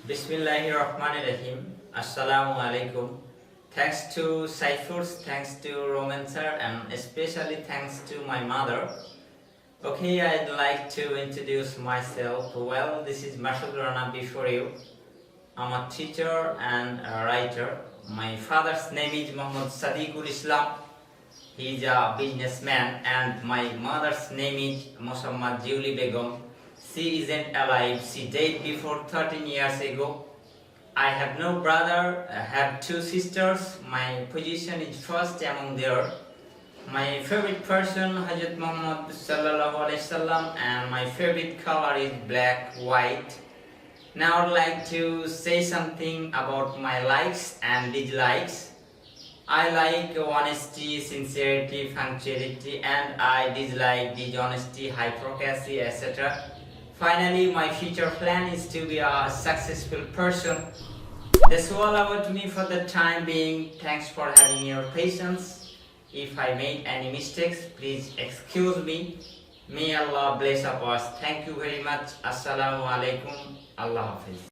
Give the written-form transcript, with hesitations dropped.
Bismillahirrahmanirrahim. Assalamu alaikum. Thanks to Cyphers, thanks to Roman sir, and especially thanks to my mother. Okay, I'd like to introduce myself. Well, this is Rana before you. I'm a teacher and a writer. My father's name is Muhammad Sadiqul Islam. He is a businessman, and my mother's name is Muhammad Julie Begum. She isn't alive. She died before 13 years ago. I have no brother. I have two sisters. My position is first among there. My favorite person, Hazrat Muhammad sallallahu alaihi wasallam, and my favorite color is black, white. Now I'd like to say something about my likes and dislikes. I like honesty, sincerity, punctuality, and I dislike dishonesty, hypocrisy, etc. Finally, my future plan is to be a successful person. That's all about me for the time being. Thanks for having your patience. If I made any mistakes, please excuse me. May Allah bless us. Thank you very much. Assalamu alaikum. Allah Hafiz.